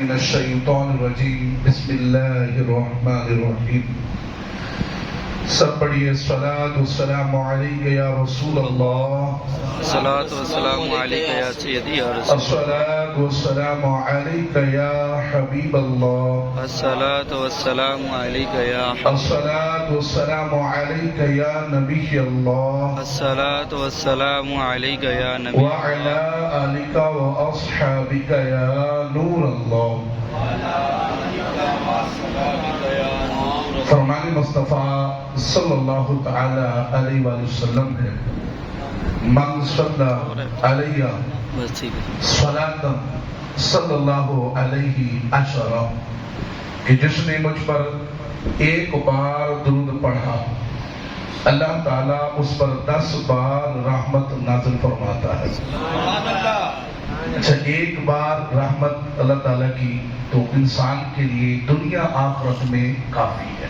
من الشیطان الرجیم بسم اللہ الرحمن الرحیم سب پڑھیے الصلاۃ والسلام علیک یا رسول اللہ الصلاۃ والسلام علیک یا سیدی یا رسول الصلاۃ والسلام علیک یا حبیب اللہ الصلاۃ والسلام علیک یا الصلاۃ والسلام علیک یا نبی اللہ الصلاۃ والسلام علیک یا نبی وعلی آلک واصحابک یا نور اللہ فرمان مصطفیٰ صلی اللہ تعالی علیہ وآلہ وسلم ہے من صلی علیہ صلاۃ صلی اللہ علیہ عشرہ کہ جس نے مجھ پر ایک بار درود پڑھا اللہ تعالیٰ اس پر 10 بار رحمت نازل فرماتا ہے۔ اچھا، ایک بار رحمت اللہ تعالیٰ کی تو انسان کے لیے دنیا آخرت میں کافی ہے،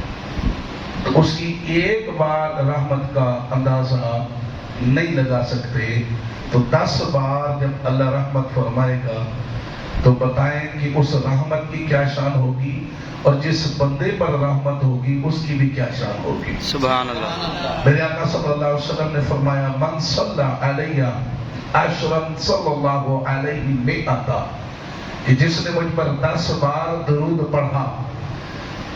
تو اس کی ایک بار رحمت کا اندازہ نہیں لگا سکتے، تو 10 بار جب اللہ رحمت فرمائے گا تو بتائیں کہ اس رحمت کی کیا شان ہوگی اور جس بندے پر رحمت ہوگی اس کی بھی کیا شان ہوگی۔ سبحان اللہ۔ میرے آقا صلی اللہ علیہ وسلم نے فرمایا من صلی علیہ عشرا صلی اللہ علیہ مئتا، کہ جس نے مجھ پر 10 بار درود پڑھا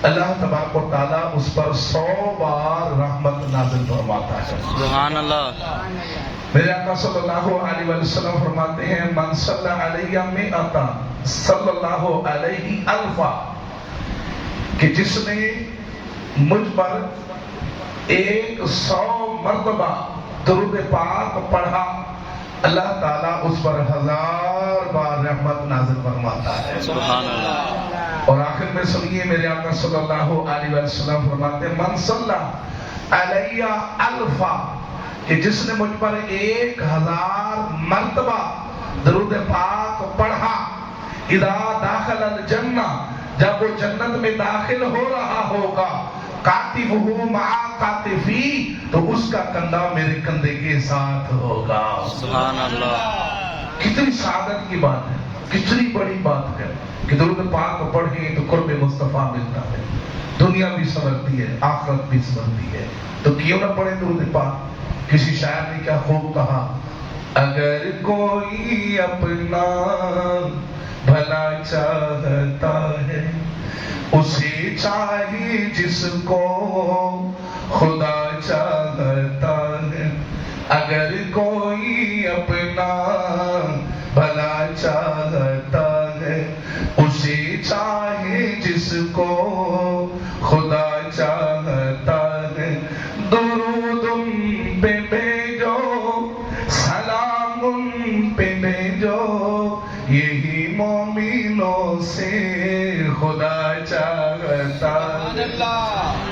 اللہ تبارک و تعالیٰ اس پر 100 بار رحمت نازل فرماتا ہے۔ سبحان اللہ۔ میرے آقا صلی اللہ علیہ وآلہ وسلم فرماتے ہیں من صلی علیہ مئتا صلی اللہ علیہ الفا، کہ جس نے مجھ پر 100 مرتبہ درود پاک پڑھا اللہ تعالیٰ اس پر 1000 بار رحمت نازل فرماتا ہے۔ سبحان اللہ۔ اور آخر میں سنیے میرے آقا صلی اللہ علیہ وسلم فرماتے ہیں من صلی علیہ الفا، کہ جس نے مجھ پر 1000 مرتبہ درود پاک پڑھا اذا داخل الجنہ، جب وہ جنت میں داخل ہو رہا ہوگا کاتبہ مع کاتفی، تو اس کا کندھا میرے کندھے کے ساتھ ہوگا۔ سبحان اللہ۔ کتنی سعادت کی بات ہے، کتنی بڑی بات ہے کہ درود پاک پڑھیں تو قرب مصطفیٰ ملتا ہے، دنیا بھی سنورتی ہے آخرت بھی سنورتی ہے، تو کیوں نہ پڑھیں درود پاک۔ کسی شاعر نے کیا خوب کہا، اگر کوئی اپنا بھلا چاہتا ہے اسے چاہے جس کو خدا چاہتا ہے، اگر کوئی اپنا بھلا چاہتا ہے اسے چاہے جس کو خدا چاہتا ہے، درود ان پہ بھیجو سلام ان پہ بھیجو، یہی مومنوں سے خدا چاہتا ہے،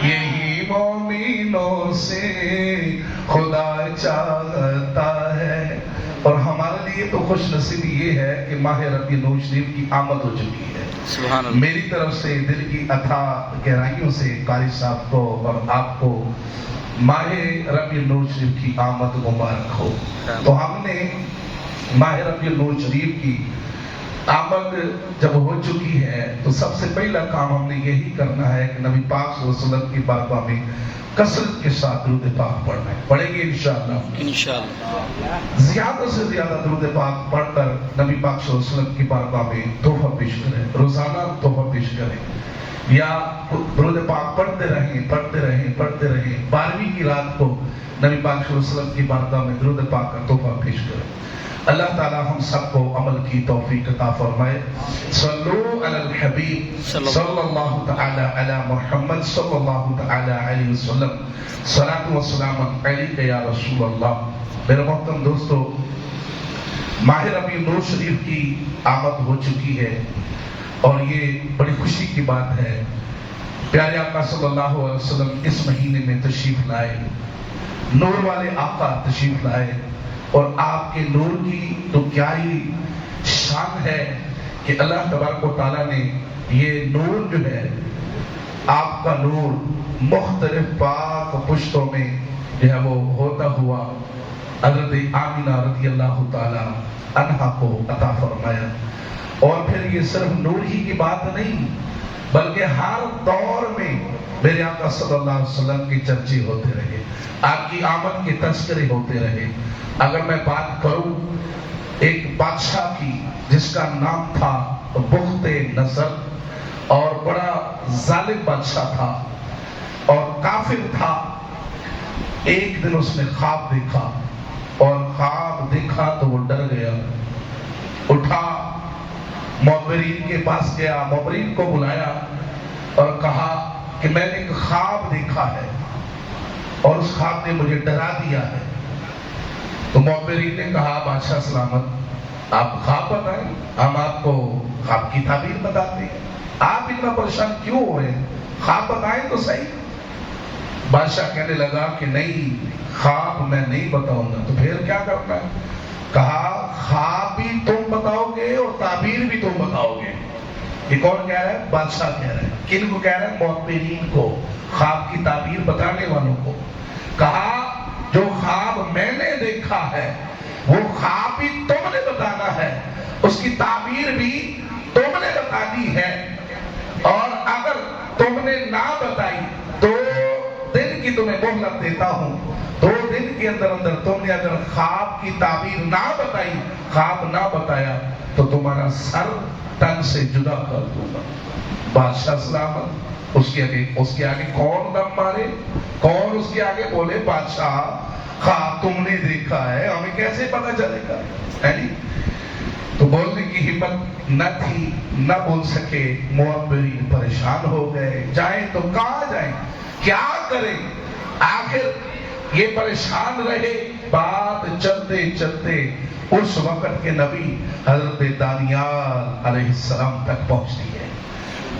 یہی مومنوں سے خدا چاہتا ہے۔ اور ہمارے لیے تو خوش نصیبی یہ ہے کہ ماہ ربیع الاول شریف کی آمد ہو چکی ہے۔ سبحان اللہ۔ میری طرف سے دل کی اتھاہ گہرائیوں سے قاری صاحب کو اور آپ کو ماہ ربیع الاول شریف کی آمد مبارک ہو۔ تو ہم نے ماہ ربیع الاول شریف کی آمد جب ہو چکی ہے تو سب سے پہلا کام ہم نے یہی کرنا ہے کہ نبی پاک صلی اللہ علیہ وسلم کی بارگاہ میں کثرت کے ساتھ درود پاک پڑھنا ہے۔ پڑھیں گے انشاءاللہ؟ انشاءاللہ۔ زیادہ سے زیادہ درود پاک پڑھ کر نبی پاک صلی اللہ علیہ وسلم کی بارگاہ میں تحفہ پیش کریں، روزانہ تحفہ پیش کریں، یا درود پاک پڑھتے رہیں پڑھتے رہیں پڑھتے رہیں، 12ویں کی رات کو نبی پاک صلی اللہ علیہ وسلم کی بارگاہ میں درود پاک کا تحفہ پیش کریں۔ اللہ تعالی ہم سب کو عمل کی توفیق عطا فرمائے۔ صلو علی الحبیب صلی اللہ تعالی علی محمد صلی اللہ تعالی علیہ وسلم، صلاۃ و سلام علیک یا رسول اللہ۔ میرے محترم دوستو، ماہ ربیع الاول شریف کی آمد ہو چکی ہے اور یہ بڑی خوشی کی بات ہے۔ پیارے آقا صلی اللہ علیہ وسلم اس مہینے میں تشریف لائے، نور والے آقا تشریف لائے، اور آپ کے نور کی تو کیا ہی شان ہے کہ اللہ تبارک و تعالیٰ نے یہ نور جو ہے آپ کا نور مختلف پاک پشتوں میں جو ہے وہ ہوتا ہوا حضرت آمینہ رضی اللہ تعالی عنہا کو عطا فرمایا۔ اور پھر یہ صرف نور ہی کی بات نہیں، بلکہ ہر دور میں میرے آقا صلی اللہ علیہ وسلم کی چرچے ہوتے رہے، آپ کی آمد کے تذکرے ہوتے رہے۔ اگر میں بات کروں ایک بادشاہ کی جس کا نام تھا بخت نصر، اور بڑا ظالم بادشاہ تھا اور کافر تھا۔ ایک دن اس نے خواب دیکھا، اور خواب دیکھا تو وہ ڈر گیا، اٹھا معبرین کے پاس گیا، معبرین کو بلایا اور کہا کہ میں نے ایک خواب دیکھا ہے اور اس خواب نے مجھے ڈرا دیا ہے۔ تو معبرین نے کہا بادشاہ سلامت، آپ خواب بتائیں، ہم آپ کو خواب کی تعبیر بتاتے ہیں، آپ اتنا پریشان کیوں ہو رہے ہیں، خواب بتائیں تو صحیح۔ بادشاہ کہنے لگا کہ نہیں، خواب میں نہیں بتاؤں گا۔ تو پھر کیا کرنا ہے؟ کہا خواب بھی تم بتاؤ گے اور تعبیر بھی تم بتاؤ گے۔ یہ کون کہہ رہا ہے؟ بادشاہ کہہ رہا ہے۔ کن کو کہہ رہا ہے؟ معبرین کو، خواب کی تعبیر بتانے والوں کو۔ کہا جو خواب میں نے دیکھا ہے وہ خواب بھی تم نے بتانا ہے، اس کی تعبیر بھی تم نے بتانی ہے، اور اگر تم نے نہ بتائی 2 دن کی تمہیں مہلت دیتا ہوں، 2 دن کے اندر اندر تم نے اگر خواب کی تعبیر نہ بتائی، خواب نہ بتایا، تو تمہارا سر تن سے جدا کر دوں گا۔ بادشاہ سلامت اس کے آگے کون دم مارے؟ کون اس کے آگے بولے بادشاہ خواب تم نے دیکھا ہے، ہمیں کیسے پتا چلے گا؟ تو بولنے کی ہمت نہ تھی، نہ بول سکے۔ معبرین پریشان ہو گئے، جائیں تو کہاں جائیں، کیا کریں؟ آخر یہ پریشان رہے۔ بات چلتے چلتے اس وقت کے نبی حضرت دانیال علیہ السلام تک پہنچتی ہے۔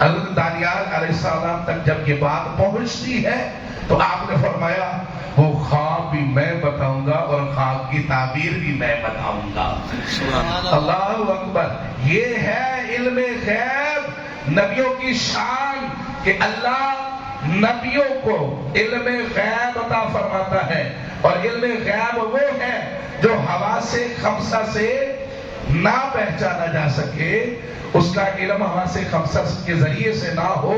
حضرت دانیال علیہ السلام تک جب یہ بات پہنچتی ہے تو آپ نے فرمایا وہ خواب بھی میں بتاؤں گا اور خواب کی تعبیر بھی میں بتاؤں گا۔ اللہ اکبر! یہ ہے علم غیب، نبیوں کی شان کہ اللہ نبیوں کو علم غیب عطا فرماتا ہے، اور علم غیب وہ ہے جو حواس خمسہ سے نہ پہچانا جا سکے، اس کا علم حواس خمسہ کے ذریعے سے نہ ہو،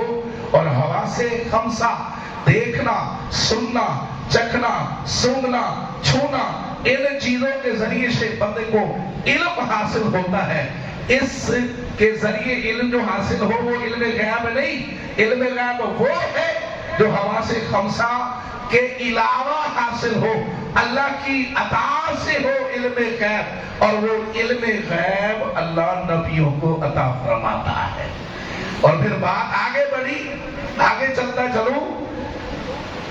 اور حواس خمسہ دیکھنا، سننا، چکھنا، سونگنا، چھونا، ان چیزوں کے ذریعے سے بندے کو علم حاصل ہوتا ہے۔ اس کے ذریعے علم جو حاصل ہو وہ علم غیب نہیں، علم غیب وہ ہے جو حواس خمسہ کے علاوہ حاصل ہو، اللہ کی عطا سے ہو علم غیب، اور وہ علم غیب اللہ نبیوں کو عطا فرماتا ہے۔ اور پھر بات آگے بڑھی، آگے چلتا چلوں۔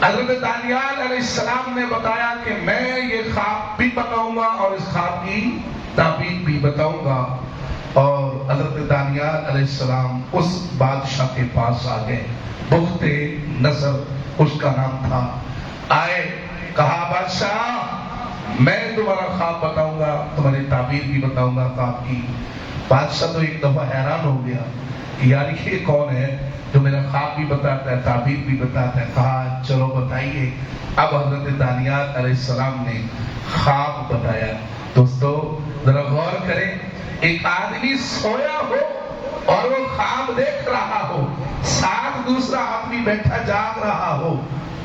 حضرت دانیال علیہ السلام نے بتایا کہ میں یہ خواب بھی بتاؤں گا اور اس خواب کی تعبیر بھی بتاؤں گا، اور حضرت دانیال علیہ السلام اس بادشاہ کے پاس آ گئے، بخت نصر اس کا نام تھا۔ آئے، کہا بادشاہ میں تمہارا خواب بتاؤں گا، تمہاری تعبیر بھی بتاؤں گا خواب کی۔ بادشاہ تو ایک دفعہ حیران ہو گیا کہ یار یہ کون ہے جو میرا خواب بھی بتاتا ہے، تعبیر بھی بتاتا ہے۔ کہا چلو بتائیے۔ اب حضرت دانیال علیہ السلام نے خواب بتایا۔ دوستو ذرا غور کریں، ایک آدمی سویا ہو اور وہ خواب دیکھ رہا ہو، ساتھ دوسرا آدمی بیٹھا جاگ رہا ہو،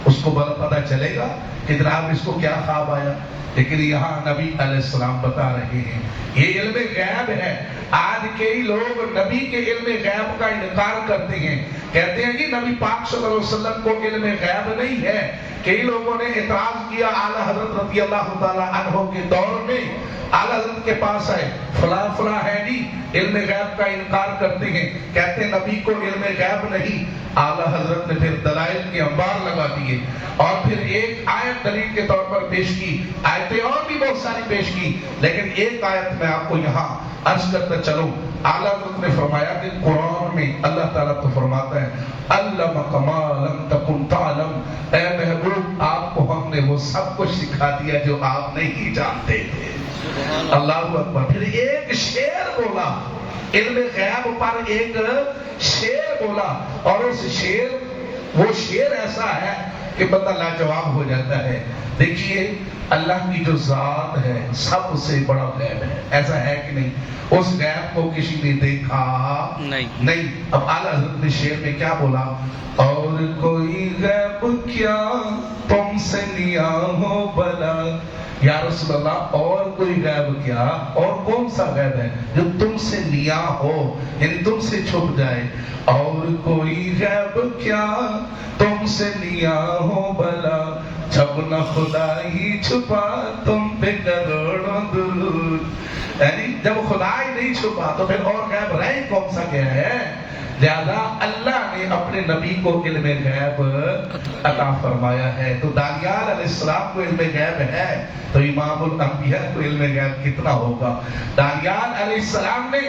اس کو پتا چلے گا کہ جناب اس کو کیا خواب آیا؟ لیکن یہاں نبی علیہ السلام بتا رہے ہیں یہ علم غیب ہے۔ آج کئی لوگ نبی کے علم غیب کا انکار کرتے ہیں، کہتے ہیں کہ نبی پاک صلی اللہ علیہ وسلم کو علم غیب نہیں ہے۔ کئی لوگوں نے اعتراض کیا اعلیٰ حضرت رضی اللہ تعالیٰ عنہ کے دور میں، اعلیٰ حضرت کے پاس ہے فلاں فلاں ہے نہیں، علم غیب کا انکار کرتے ہیں، کہتے ہیں نبی کو علم غیب نہیں۔ اعلیٰ حضرت نے پھر دلائل کے انبار لگا دیے، اور پھر ایک آیت دلیل کے طور پر پیش کی، آیتیں اور بھی بہت ساری پیش کی، لیکن ایک آیت میں آپ کو یہاں عرض کرتا چلوں۔ اعلیٰ حضرت نے فرمایا کہ قرآن میں اللہ تعالیٰ تو فرماتا ہے علمک ما لم تکن تعلم، اے محبوب آپ کو ہم نے وہ سب کچھ سکھا دیا جو آپ نہیں جانتے تھے۔ اللہ اکبر! پھر ایک شعر بولا، علم غیب پر ایک شعر بولا، اور اس شعر وہ شعر ایسا ہے کہ بندہ لاجواب ہو جاتا ہے۔ دیکھیے اللہ کی جو ذات ہے سب سے بڑا غیب ہے، ایسا ہے کہ نہیں؟ اس غیب کو کسی نے دیکھا نہیں۔ اب اعلیٰ حضرت نے شعر میں کیا بولا؟ اور کوئی غیب کیا تم سے نیاہو بلا، یا رسول اللہ اور کوئی غیب کیا، اور کون سا غیب ہے جو تم سے نیاہ ہو، یعنی تم سے چھپ جائے؟ اور کوئی غیب کیا تم سے نیاہ ہو بلا، جب نہ خدا ہی چھپا تم پہ کروڑوں درود۔ یعنی جب خدا ہی نہیں چھپا تو پھر اور غیب رہ کون سا گیا ہے؟ لہذا اللہ نے اپنے نبی کو علم غیب عطا فرمایا ہے۔ تو دانیال علیہ السلام کو علم غیب ہے تو امام الانبیاء کو علم غیب کتنا ہوگا؟ دانیال علیہ السلام نے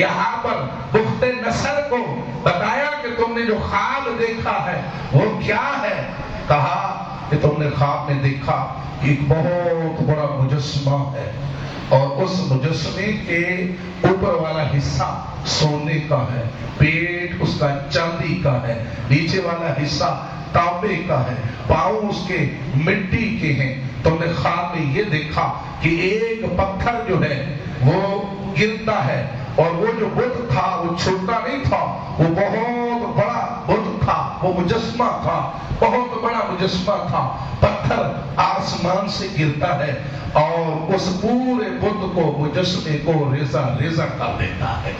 یہاں پر بخت نصر کو بتایا کہ تم نے جو خواب دیکھا ہے وہ کیا ہے؟ کہا کہ تم نے خواب میں دیکھا ایک بہت بڑا مجسمہ ہے، اور اس مجسمے کے اوپر والا حصہ سونے کا ہے، پیٹ اس کا چاندی کا ہے، نیچے والا حصہ تانبے کا ہے، پاؤں اس کے مٹی کے ہیں۔ تم نے خواب میں یہ دیکھا کہ ایک پتھر جو ہے وہ گرتا ہے، اور وہ جو بت تھا وہ چھوٹا نہیں تھا، وہ بہت بڑا بت تھا، وہ مجسمہ تھا، بہت بڑا مجسمہ تھا۔ پتھر آسمان سے گرتا ہے اور اس پورے بت کو، مجسمے کو ریزہ ریزہ کر دیتا ہے،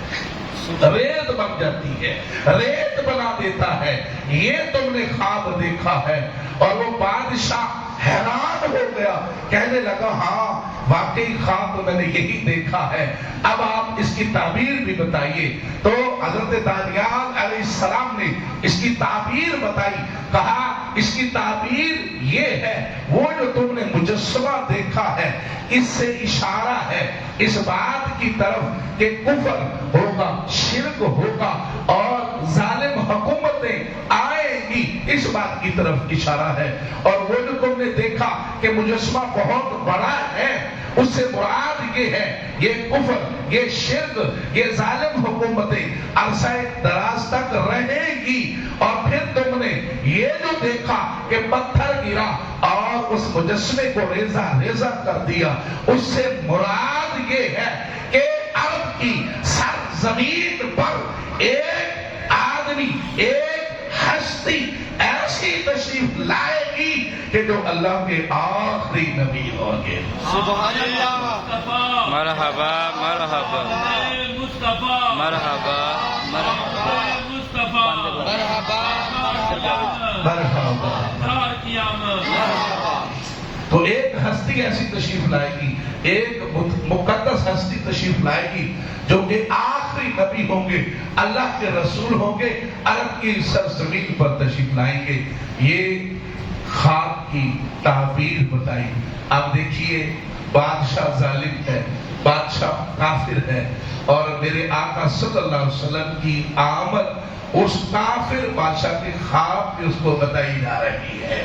ریت بن جاتی ہے، ریت بنا دیتا ہے۔ یہ تم نے خواب دیکھا ہے۔ اور وہ بادشاہ حیران ہو گیا، کہنے لگا ہاں واقعی خواب تو میں نے یہی دیکھا ہے، اب آپ اس کی تعبیر بھی بتائیے۔ تو حضرت دانیال علیہ السلام نے اس کی تعبیر بتائی، کہا اس کی تعبیر یہ ہے، وہ جو تم نے مجسمہ دیکھا ہے اس سے اشارہ ہے اس بات کی طرف کہ کفر ہوگا، شرک ہوگا اور ظالم حکومتیں آئیں گی، اس بات کی طرف اشارہ ہے۔ اور وہ جو تم نے دیکھا کہ مجسمہ بہت بڑا ہے، اس سے مراد یہ ہے یہ کفر، یہ شرک، یہ ظالم حکومتیں عرصہ دراز تک رہیں گی۔ اور پھر تم نے یہ جو دیکھا کہ پتھر گرا اور اس مجسمے کو ریزہ ریزہ کر دیا، اس سے مراد یہ ہے کہ عرب کی سرزمین پر ایک آدمی، ایک ہستی ایسی تشریف لائے گی کہ جو اللہ کے آخری نبی ہوں گے۔ سبحان اللہ، مرحبا مرحبا مرحبا مرحبا مرحبا۔ تو ایک ہستی ایسی تشریف لائے گی، ایک مقدس ہستی تشریف لائے گی جو کہ آخری نبی ہوں گے، اللہ کے رسول ہوں گے، عرب کی سرزمین پر تشریف لائیں گے۔ یہ خواب کی تعبیر بتائی۔ اب دیکھیے بادشاہ ظالم ہے، بادشاہ کافر ہے، اور میرے آقا صلی اللہ علیہ وسلم کی آمد اس کافر بادشاہ کے خواب میں اس کو بتائی جا رہی ہے۔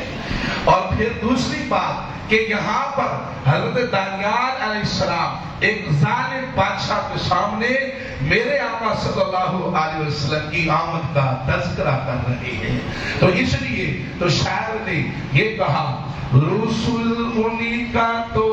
اور پھر دوسری بات کہ یہاں پر حضرت دانیال علیہ السلام ایک ظالم بادشاہ کے سامنے میرے آقا صلی اللہ علیہ وسلم کی آمد کا تذکرہ کر رہے ہیں۔ تو اس لیے تو شاعر نے یہ کہا رسول انہی کا تو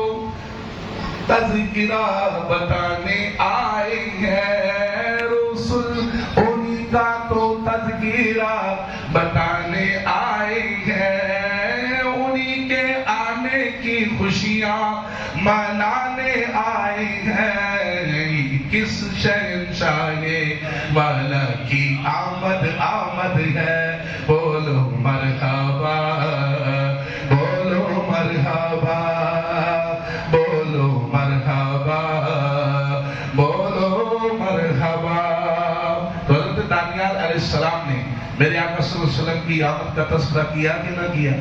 تذکرہ بتانے آئے ہیں، رسول انہی کا تو تذکرہ بتانے آئے ہیں، انہی کے آنے کی خوشیاں منانے آئے ہیں، کس شہنشاہ والا کی آمد آمد ہے، بولو مرحبا بولو مرحبا بولو مرحبا بولو مرحبا۔ تو حضرت دانیال علیہ السلام نے میرے آقا صلی اللہ علیہ وسلم کی آمد کا تذکرہ کیا کہ نہ کیا؟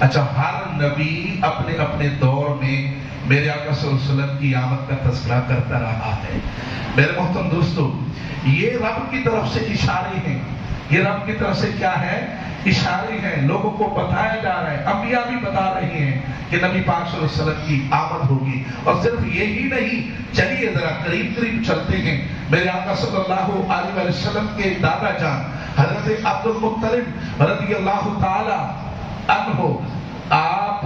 اچھا، ہر نبی اپنے اپنے دور میں میرے آقا صلی اللہ علیہ وسلم کی آمد کا تذکرہ کرتا رہا ہے۔ میرے محترم دوستو، یہ رب کی طرف سے اشارے ہیں، یہ رب کی طرف سے کیا ہے؟ اشارے ہیں، لوگوں کو بتایا جا رہا ہے، انبیاء بھی بتا رہے ہیں کہ نبی پاک صلی اللہ علیہ وسلم کی آمد ہوگی۔ اور صرف یہی نہیں، چلیے ذرا قریب قریب چلتے ہیں۔ میرے آقا صلی اللہ علیہ وسلم کے دادا جان حضرت عبد المطلب رضی اللہ تعالی عنہ، آپ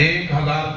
1000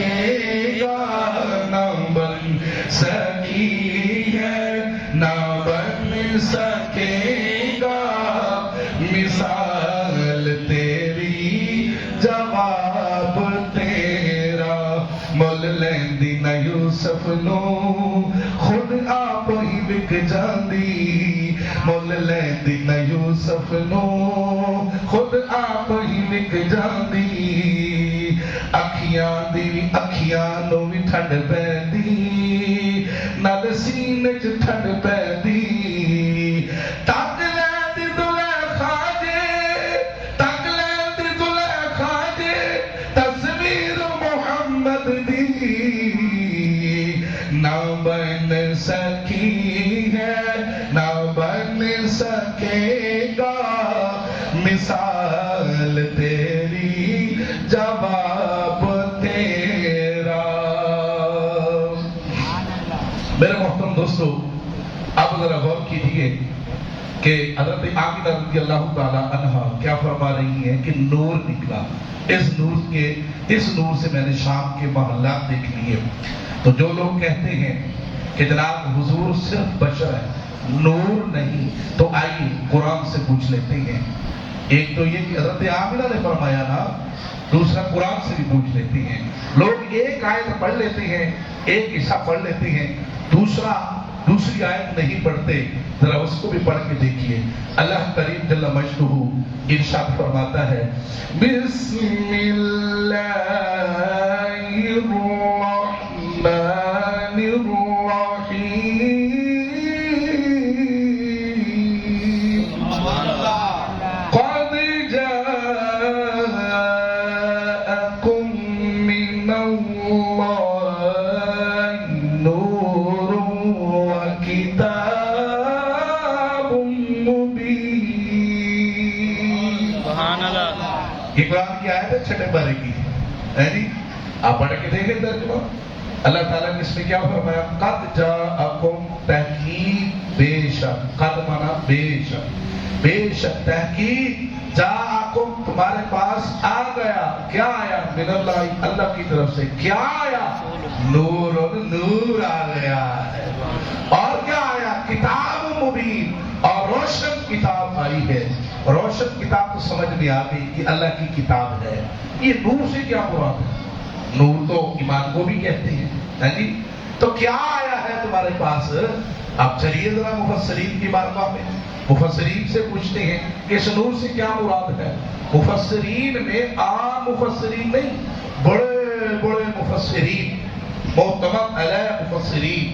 سکے گا نہ بن سکی ہے نہ بن سکے گا مثال تیری جواب تیرا مل لیندی نہ یوسف نو خود آپ ہی بک جاندی مل لیندی نہ یوسف نو خود آپ ہی بک جاندی اکھیاں دی اکھیاں نو بھی ٹھنڈ پیندی نال سینے چ ٹھنڈ پیندی تک لیندی زلیخا جے تک لیندی زلیخا جے تصویر محمد دی نہ بن سکی ہے نہ بن سکے گا مثال تیری جواب تیرا۔ میرے محترم دوستو، اب ذرا غور کیجئے کہ حضرت آمنہ رضی اللہ تعالیٰ عنہ کیا فرما رہی ہیں کہ نور نکلا، اس نور سے میں نے شام کے محلات دیکھ لیے۔ تو جو لوگ کہتے ہیں کہ جناب حضور صرف بشر ہے نور نہیں، تو آئیے قرآن سے پوچھ لیتے ہیں۔ ایک تو یہ کہ حضرت آمنہ نے فرمایا نا، دوسرا قرآن سے بھی پوچھ لیتے ہیں۔ لوگ ایک آیت پڑھ لیتے ہیں، ایک حصہ پڑھ لیتے ہیں، دوسری آیت نہیں پڑھتے، ذرا اس کو بھی پڑھ کے دیکھیے۔ اللہ کریم جل مجدہ ارشاد فرماتا ہے، بسم اللہ الرحمن الرحیم قد جاءکم من اللہ نور وکتاب مبین۔ سبحان اللہ۔ یہ قرآن کی آیت ہے چھٹے پارے کی ہے جی، آپ پڑھ کے دیکھیں ترجمہ۔ اللہ تعالیٰ نے اس میں کیا فرمایا؟ قد جاءکم، تحقیق بے شک، قد مانا بے شک، بے شک تحقیق، جاءکم تمہارے پاس آ گیا، کیا آیا؟ من اللہ، اللہ کی طرف سے، کیا آیا؟ نور، نور آ گیا ہے۔ اور کیا آیا؟ کتاب مبین، اور روشن کتاب آئی ہے۔ روشن کتاب تو سمجھ میں آ گئی کہ اللہ کی کتاب ہے۔ یہ نور سے کیا مراد ہے؟ نور تو ایمان کو بھی کہتے ہیں جی۔ تو کیا آیا ہے تمہارے پاس؟ اب چلیے ذرا مفسرین کی بارگاہ میں، مفسرین سے پوچھتے ہیں کہ اس نور سے کیا مراد ہے۔ مفسرین میں عام مفسرین نہیں، بڑے بڑے مفسرین، معتمد علیہ مفسرین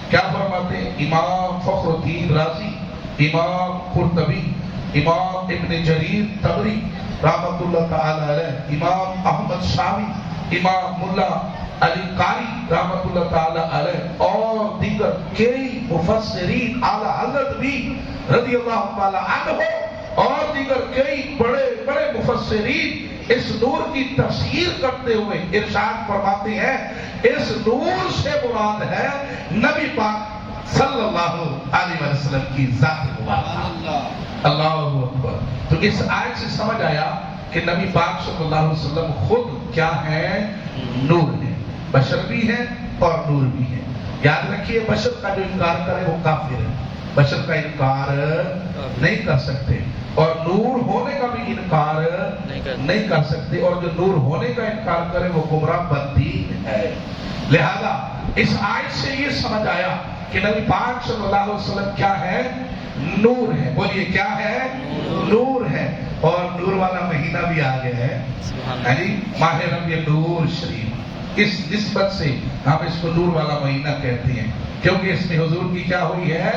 کیا فرماتے ہیں؟ امام فخر الدین رازی، امام قرطبی، امام ابن جریر طبری رحمۃ اللہ تعالی علیہ، امام احمد شامی، امام ملا علی قاری رحمۃ اللہ تعالی علیہ، اور دیگر کئی مفسرین اعلی حضرت بھی رضی اللہ تعالی عنہ، اور دیگر کئی بڑے بڑے مفسرین اس نور کی تفسیر کرتے ہوئے ارشاد فرماتے ہیں اس نور سے مراد ہے نبی پاک صلی اللہ علیہ وسلم کی ذات مبارکہ۔ اللہ اکبر۔ تو اس آیت سے سمجھ آیا کہ نبی پاک صلی اللہ علیہ وسلم خود کیا ہے؟ نور ہے، بشر بھی ہے اور نور بھی ہے۔ یاد رکھیے، بشر کا جو انکار کرے وہ کافر ہے، بشر کا انکار نہیں کر سکتے، اور نور ہونے کا بھی انکار نہیں کر سکتے، اور جو نور ہونے کا انکار کرے وہ گمراہ بدین ہے۔ لہذا اس آیت سے یہ سمجھ آیا کہ نبی پاک صلی اللہ علیہ وسلم کیا ہے؟ نور ہے۔ بولیے کیا ہے؟ نور ہے۔ اور نور والا مہینہ بھی آ گیا ہے، یعنی ماہ ربیع نور شریف، اس نسبت سے ہم اس کو نور والا مہینہ کہتے ہیں، کیونکہ اس میں حضور کی کیا ہوئی ہے؟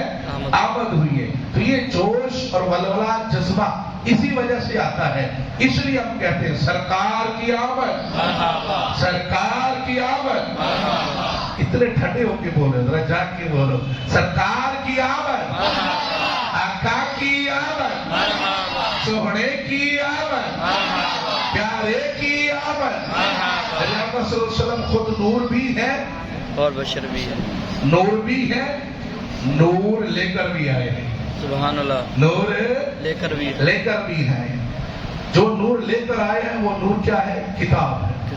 آمد ہوئی ہے۔ تو یہ جوش اور ولولہ جذبہ اسی وجہ سے آتا ہے، اس لیے ہم کہتے ہیں سرکار کی آمد، سرکار کی آمد۔ اتنے ٹھنڈے ہو کے بولو، ذرا جاگ کے بولو، سرکار کی آمد، آقا کی آمد، سوہنے کی آمد، پیارے کی آمد۔ محمد صلی اللہ علیہ وسلم خود نور بھی ہے اور بشر بھی ہے، نور بھی ہے، نور لے کر بھی آئے ہیں۔ سبحان اللہ۔ نور لے کر بھی لے کر بھی ہیں۔ جو نور لے کر آئے ہیں وہ نور کیا ہے؟ کتاب ہے۔